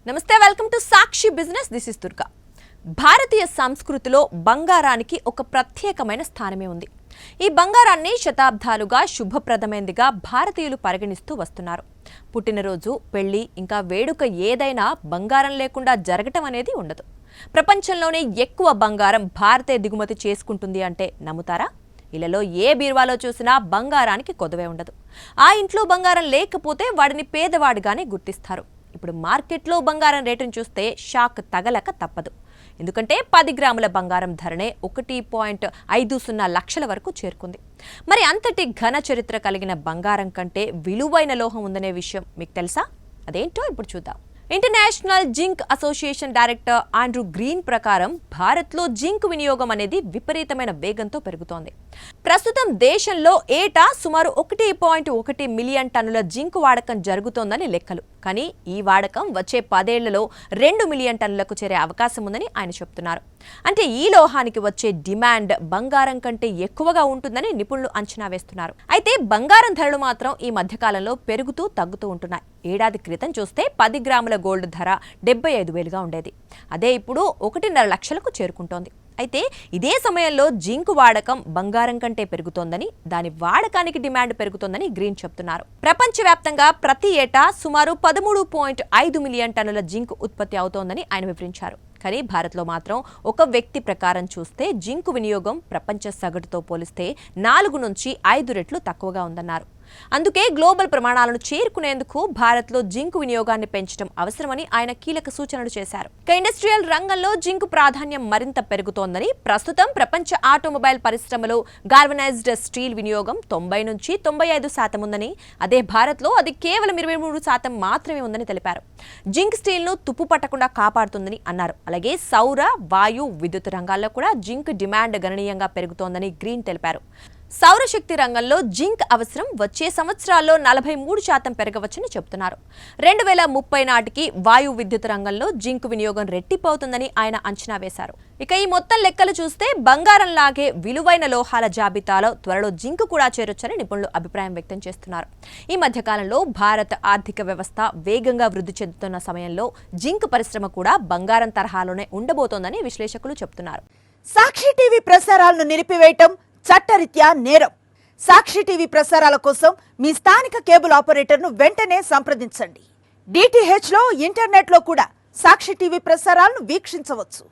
నమస్తే, welcome to Sakshi business. This is Durga. భారతీయ సంస్కృతిలో బంగారానికి ఒక ప్రత్యేకమైన స్థానమే ఉంది. ఈ బంగారాన్ని శతాబ్దాలుగా శుభప్రదమైనదిగా భారతీయులు పరిగణిస్తూ వస్తున్నారు. పుట్టినరోజు, పెళ్లి, ఇంకా వేడుక ఏదైనా బంగారం లేకుండా జరగటం అనేది ఉండదు. ప్రపంచంలోనే ఎక్కువ బంగారం భారతే దిగుమతి చేసుకుంటుంది అంటే నమ్ముతారా? ఇళ్లలో ఏ బీరువాలో చూసినా బంగారానికి కొదవే ఉండదు. ఆ ఇంట్లో బంగారం లేకపోతే వాడిని పేదవాడిగానే గుర్తిస్తారు. ఇప్పుడు మార్కెట్లో బంగారం రేటును చూస్తే షాక్ తగలక తప్పదు. ఎందుకంటే 10 గ్రాముల బంగారం ధరనే 1.50 లక్షల వరకు చేరుకుంది. మరి అంతటి ఘన చరిత్ర కలిగిన బంగారం కంటే విలువైన లోహం ఉందనే విషయం మీకు తెలుసా? అదేంటో ఇప్పుడు చూద్దాం. International zinc association director Andrew green ప్రకారం భారత్లో జింక్ వినియోగం అనేది విపరీతమైన వేగంతో పెరుగుతోంది. ప్రస్తుతం దేశంలో ఏటా సుమారు 1.1 మిలియన్ టన్నుల జింక్ వాడకం జరుగుతోందని లెక్కలు. కానీ ఈ వాడకం వచ్చే 10 ఏళ్లలో 2 మిలియన్ టన్నులకు చేరే అవకాశం ఉందని ఆయన చెప్తున్నారు. అంటే ఈ లోహానికి వచ్చే డిమాండ్ బంగారం కంటే ఎక్కువగా ఉంటుందని నిపుణులు అంచనా వేస్తున్నారు. అయితే బంగారం ధరలు మాత్రం ఈ మధ్యకాలంలో పెరుగుతూ తగ్గుతూ ఉంటున్నాయి. ఏడాది క్రితం చూస్తే 10 గ్రాముల గోల్డ్ ధర 75,000గా ఉండేది. అదే ఇప్పుడు 1.5 లక్షలకు చేరుకుంటోంది. అయితే ఇదే సమయంలో జింక్ వాడకం బంగారం కంటే పెరుగుతోందని, దాని వాడకానికి డిమాండ్ పెరుగుతోందని గ్రీన్ చెప్తున్నారు. ప్రపంచవ్యాప్తంగా ప్రతి ఏటా సుమారు 13.5 మిలియన్ టన్నుల జింక్ ఉత్పత్తి అవుతోందని ఆయన వివరించారు. కానీ భారత్లో మాత్రం ఒక వ్యక్తి ప్రకారం చూస్తే జింక్ వినియోగం ప్రపంచ సగటుతో పోలిస్తే 4 నుంచి 5 రెట్లు తక్కువగా ఉందన్నారు. అందుకే గ్లోబల్ ప్రమాణాలను చేరుకునేందుకు భారత్లో జింక్ వినియోగాన్ని పెంచడం అవసరమని ఆయన కీలక సూచనలు చేశారు. ఇండస్ట్రియల్ రంగంలో జింక్ ప్రాధాన్యం మరింత పెరుగుతోందని, ప్రస్తుతం ప్రపంచ ఆటోమొబైల్ పరిశ్రమలో గాల్వనైజ్డ్ స్టీల్ వినియోగం 90 నుంచి 95% ఉందని, అదే భారత్లో అది కేవలం 23% మాత్రమే ఉందని తెలిపారు. జింక్ స్టీల్ను తుప్పు పట్టకుండా కాపాడుతుందని అన్నారు. అలాగే సౌర, వాయు, విద్యుత్ రంగాల్లో కూడా జింక్ డిమాండ్ గణనీయంగా పెరుగుతోందని గ్రీన్ తెలిపారు. సౌరశక్తి రంగంలో జింక్ అవసరం వచ్చే సంవత్సరాల్లో 43% పెరగవచ్చని చెబుతున్నారు. 2030 నాటికి వాయు విద్యుత్ రంగంలో జింక్ వినియోగం రెట్టిపోతుందని ఆయన అంచనా వేశారు. ఇక ఈ మొత్తం లెక్కలు చూస్తే బంగారం లాగే విలువైన లోహాల జాబితాలో త్వరలో జింక్ కూడా చేరొచ్చని నిపుణులు అభిప్రాయం వ్యక్తం చేస్తున్నారు. ఈ మధ్యకాలంలో భారత ఆర్థిక వ్యవస్థ వేగంగా వృద్ధి చెందుతున్న సమయంలో జింక్ పరిశ్రమ కూడా బంగారం తరహాలోనే ఉండబోతోందని విశ్లేషకులు చెబుతున్నారు. సాక్షి టీవీ ప్రసారాలను నిలిపివేయటం చట్టరీత్యా నేరం. సాక్షి టీవీ ప్రసారాల కోసం మీ స్థానిక కేబుల్ ఆపరేటర్ను వెంటనే సంప్రదించండి. DTH లో, ఇంటర్నెట్ లో కూడా సాక్షి టీవీ ప్రసారాలను వీక్షించవచ్చు.